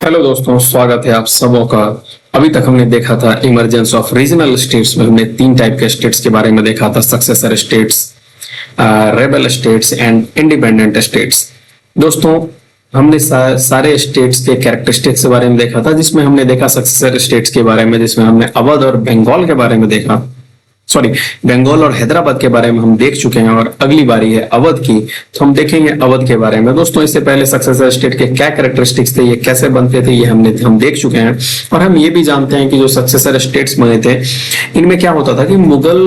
Hello दोस्तों, स्वागत है आप सबों का। अभी तक हमने देखा था इमरजेंस ऑफ रीजनल स्टेट्स में हमने तीन टाइप के स्टेट्स के बारे में देखा था, successor states, rebel states and independent states. दोस्तों, हमने सारे स्टेट्स के कैरेक्टरिस्टिक्स के बारे में देखा था, जिसमें हमने देखा सक्सेसर स्टेट्स के बारे में, जिसमें हमने अवध और बंगाल के बारे में देखा। सॉरी, बंगाल और हैदराबाद के बारे में हम देख चुके हैं और अगली बारी है अवध की, तो हम देखेंगे अवध के बारे में। दोस्तों, इससे पहले सक्सेसर स्टेट के क्या कैरेक्टरिस्टिक्स थे, ये कैसे बनते थे, ये हम देख चुके हैं। और हम ये भी जानते हैं कि जो सक्सेसर स्टेट्स बने थे, इनमें क्या होता था कि मुगल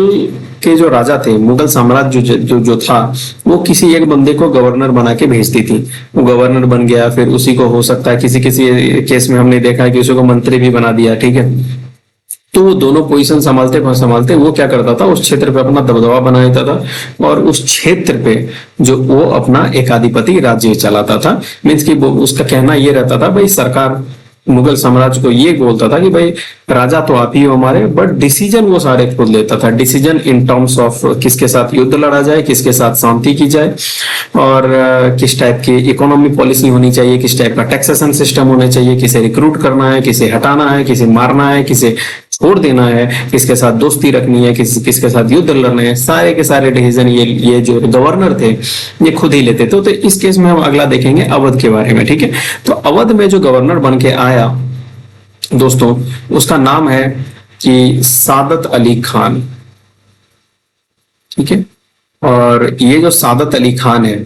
के जो राजा थे, मुगल साम्राज्य जो था, वो किसी एक बंदे को गवर्नर बना के भेजती थी। वो गवर्नर बन गया, फिर उसी को हो सकता है किसी किसी केस में हमने देखा है कि उसी को मंत्री भी बना दिया। ठीक है, तो वो दोनों पोजीशन संभालते संभालते वो क्या करता था, उस क्षेत्र पे अपना दबदबा बना देता था और उस क्षेत्र पे जो वो अपना एकाधिपति राज्य चलाता था। मीन्स कि उसका कहना ये रहता था, भाई सरकार मुगल साम्राज्य को ये बोलता था कि भाई राजा तो आप ही हो हमारे, बट डिसीजन वो सारे खुद लेता था। डिसीजन इन टर्म्स ऑफ किसके साथ युद्ध लड़ा जाए, किसके साथ शांति की जाए, और किस टाइप की इकोनॉमी पॉलिसी होनी चाहिए, किस टाइप का टैक्सेशन सिस्टम होना चाहिए, किसे रिक्रूट करना है, किसे हटाना है, किसे मारना है, किसे छोड़ देना है, किसके साथ दोस्ती रखनी है, किसके साथ युद्ध लड़ना है, सारे के सारे डिसीजन ये जो गवर्नर थे ये खुद ही लेते थे। तो इस केस में हम अगला देखेंगे अवध के बारे में। ठीक है, तो अवध में जो गवर्नर बन के आया दोस्तों, उसका नाम है कि सादत अली खान। ठीक है, और ये जो सादत अली खान है,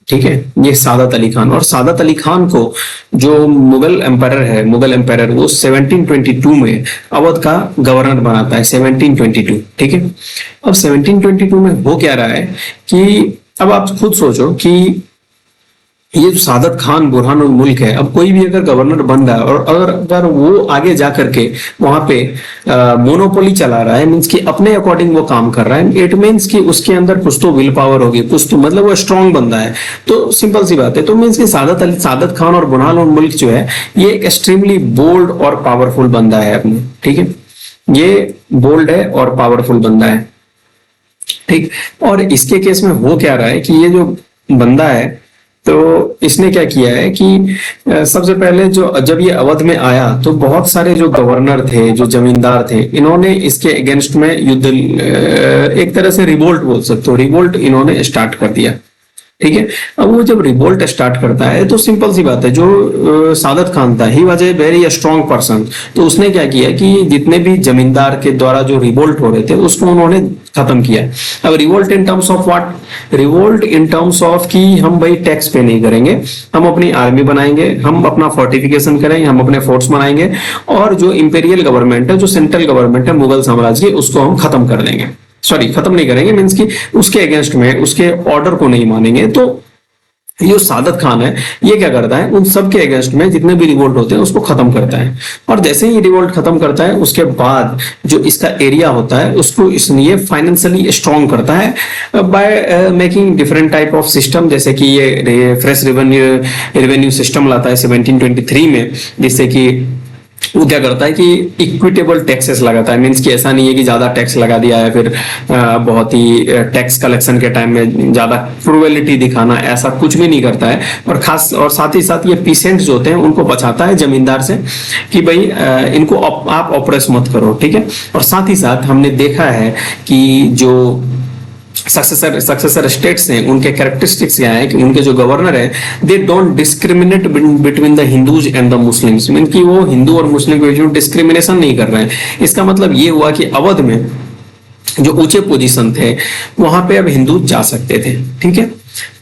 ठीक है, ये सादत अली खान, और सादत अली खान को जो मुगल एम्पायर वो 1722 में अवध का गवर्नर बनाता है। 1722। ठीक है, अब 1722 में हो क्या रहा है कि अब आप खुद सोचो कि ये जो सादत खान बुरहानुल मुल्क है, अब कोई भी अगर गवर्नर बन रहा है और अगर वो आगे जा करके वहां पे मोनोपोली चला रहा है, मीन्स कि अपने अकॉर्डिंग वो काम कर रहा है, इट मीन्स कि उसके अंदर कुछ तो विल पावर होगी, कुछ तो मतलब वो स्ट्रांग बंदा है। तो सिंपल सी बात है, तो मीन्स कि सादत खान और बुरहानुल मुल्क जो है, ये एक एक्सट्रीमली बोल्ड और पावरफुल बंदा है अपने। ठीक है, ये बोल्ड है और पावरफुल बंदा है। ठीक, और इसके केस में हो क्या रहा है कि ये जो बंदा है, तो इसने क्या किया है कि सबसे पहले जब ये अवध में आया, तो बहुत सारे जो गवर्नर थे, जो जमींदार थे, इन्होंने इसके अगेंस्ट में युद्ध, एक तरह से रिवोल्ट बोल सकते हो, रिवोल्ट इन्होंने स्टार्ट कर दिया। ठीक है, अब वो जब रिवोल्ट स्टार्ट करता है, तो सिंपल सी बात है, जो सादत खान था, he was a very strong person. तो उसने क्या किया कि जितने भी जमींदार के द्वारा जो रिवोल्ट हो रहे थे, उसको उन्होंने खत्म किया। अब revolt in terms of what, revolt in terms of कि हम भाई टैक्स पे नहीं करेंगे, हम अपनी आर्मी बनाएंगे, हम अपना फोर्टिफिकेशन करेंगे, हम अपने फोर्ट्स बनाएंगे, और जो इंपेरियल गवर्नमेंट है, जो सेंट्रल गवर्नमेंट है मुगल साम्राज्य की, उसको हम खत्म कर देंगे। सॉरी, खत्म नहीं करेंगे, मीन्स कि उसके अगेंस्ट में, उसके ऑर्डर को नहीं मानेंगे। तो ये सादत खान है, ये क्या करता है, उन सब के अगेंस्ट में जितने भी रिवोल्ट होते हैं उसको खत्म करता है। और जैसे ही रिवोल्ट खत्म करता है, उसके बाद जो इसका एरिया होता है, उसको इसलिए फाइनेंशियली स्ट्रॉन्ग करता है by making different type of system, जैसे कि ये फ्रेश रेवेन्यू सिस्टम लाता है 1723 में, जिससे कि वो क्या करता है कि इक्विटेबल टैक्सेस लगाता है। मीन्स कि ऐसा नहीं है कि ज्यादा टैक्स लगा दिया है, फिर बहुत ही टैक्स कलेक्शन के टाइम में ज्यादा क्रूएलिटी दिखाना, ऐसा कुछ भी नहीं करता है। और खास और साथ ही साथ ये पीसेंट्स जो होते हैं, उनको बचाता है जमींदार से कि भाई इनको आप ऑपरेस मत करो। ठीक है, और साथ ही साथ हमने देखा है कि जो सक्सेसर स्टेट्स हैं, उनके कैरेक्टरिस्टिक्स क्या है कि उनके जो गवर्नर है, they don't discriminate between the Hindus and the Muslims. Mean कि वो हिंदू और मुस्लिम के बीच डिस्क्रिमिनेशन नहीं कर रहे हैं। इसका मतलब ये हुआ कि अवध में जो ऊंचे पोजीशन थे, वहां पे अब हिंदू जा सकते थे। ठीक है,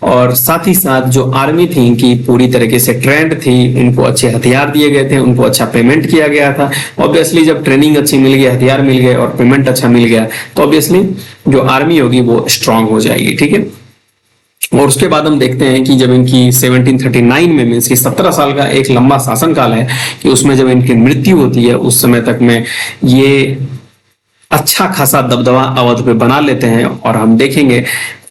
और साथ ही साथ जो आर्मी थी कि पूरी तरीके से ट्रेंड थी, इनको अच्छे हथियार दिए गए थे, उनको अच्छा पेमेंट किया गया था। ऑब्वियसली जब ट्रेनिंग अच्छी मिल गई, हथियार मिल गए और पेमेंट अच्छा मिल गया, तो ऑब्वियसली जो आर्मी होगी वो स्ट्रांग हो जाएगी। ठीक है, और उसके बाद हम देखते हैं कि जब इनकी 1739 में, मीन्स की 17 साल का एक लंबा शासनकाल है, कि उसमें जब इनकी मृत्यु होती है, उस समय तक में ये अच्छा खासा दबदबा अवध पे बना लेते हैं। और हम देखेंगे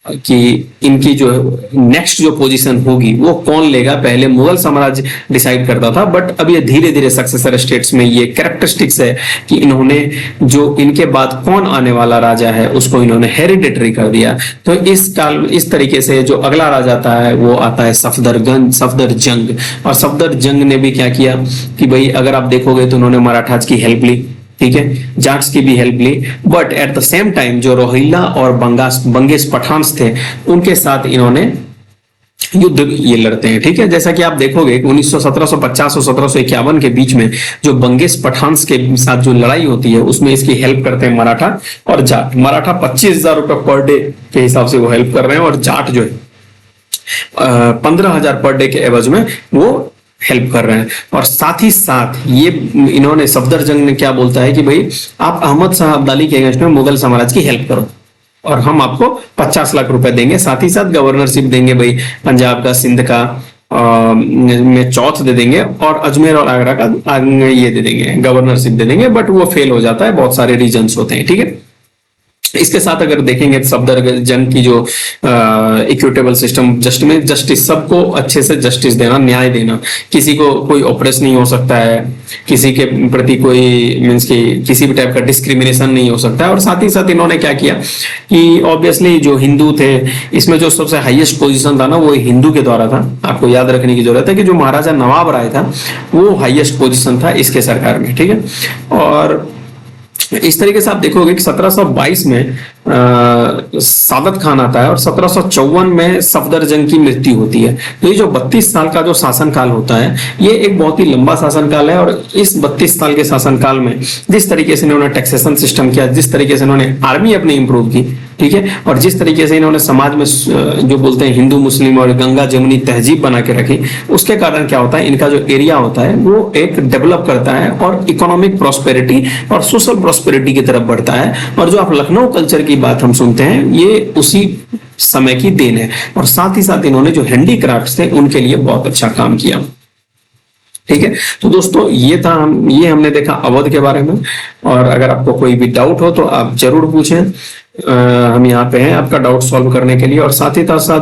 कि इनकी जो नेक्स्ट जो पोजीशन होगी वो कौन लेगा, पहले मुगल साम्राज्य डिसाइड करता था, बट अब ये धीरे धीरे सक्सेसर स्टेट्स में ये कैरेक्टरिस्टिक्स है कि इन्होंने जो इनके बाद कौन आने वाला राजा है उसको इन्होंने हेरिडिटरी कर दिया। तो इस तरीके से जो अगला राजा आता है वो आता है सफदरजंग। और सफदरजंग ने भी क्या किया कि भाई अगर आप देखोगे तो उन्होंने मराठास की हेल्प ली, ठीक है, जाट्स की भी हेल्प ली, but at the same time जो रोहिल्ला और बंगेश पठान्स थे उनके साथ इन्होंने युद्ध ये लड़ते हैं, ठीक है। जैसा कि आप देखोगे 1750 और 1751 के बीच में जो बंगेश पठान्स के साथ जो लड़ाई होती है उसमें इसकी हेल्प करते हैं मराठा और जाट। मराठा 25,000 रुपए पर डे के हिसाब से वो हेल्प कर रहे हैं और जाट जो है 15,000 पर डे के एवज में वो हेल्प कर रहे हैं। और साथ ही साथ ये इन्होंने सफदरजंग ने क्या बोलता है कि भाई आप अहमद शाह अब्दाली के अगेंस्ट में मुगल साम्राज्य की हेल्प करो और हम आपको 50 लाख रुपए देंगे, साथ ही साथ गवर्नरशिप देंगे भाई, पंजाब का, सिंध का में चौथ दे देंगे और अजमेर और आगरा का ये दे देंगे, गवर्नरशिप दे देंगे। बट वो फेल हो जाता है, बहुत सारे रीजंस होते हैं, ठीक है। इसके साथ अगर देखेंगे सफदरजंग की जो इक्विटेबल सिस्टम, जस्टिस, सबको अच्छे से जस्टिस देना, न्याय देना, किसी को कोई ऑपरेस नहीं हो सकता है, किसी के प्रति कोई मीन्स की किसी भी टाइप का डिस्क्रिमिनेशन नहीं हो सकता है। और साथ ही साथ इन्होंने क्या किया कि ऑब्वियसली जो हिंदू थे इसमें जो सबसे हाईएस्ट पोजीशन था ना वो हिंदू के द्वारा था। आपको याद रखने की जरूरत है कि जो महाराजा नवाब राय था वो हाईएस्ट पोजीशन था इसके सरकार में, ठीक है। और इस तरीके से आप देखोगे कि 1722 में सादत खान आता है और 1754 में सफदरजंग की मृत्यु होती है। तो ये जो 32 साल का जो शासनकाल होता है ये एक बहुत ही लंबा शासनकाल है। और इस 32 साल के शासनकाल में जिस तरीके से इन्होंने टैक्सेशन सिस्टम किया, जिस तरीके से इन्होंने आर्मी अपनी इंप्रूव की, ठीक है, और जिस तरीके से इन्होंने समाज में जो बोलते हैं हिंदू मुस्लिम और गंगा जमुनी तहजीब बना के रखी, उसके कारण क्या होता है इनका जो एरिया होता है वो एक डेवलप करता है और इकोनॉमिक प्रॉस्पेरिटी और सोशल प्रॉस्पेरिटी की तरफ बढ़ता है। और जो आप लखनऊ कल्चर की बात हम सुनते हैं ये उसी समय की देन है। और साथ ही साथ इन्होंने जो हैंडीक्राफ्ट्स थे उनके लिए बहुत अच्छा काम किया, ठीक है। तो दोस्तों ये हमने देखा अवध के बारे में। और अगर आपको कोई भी डाउट हो तो आप जरूर पूछें, हम यहाँ पे हैं आपका डाउट सॉल्व करने के लिए। और साथ ही साथ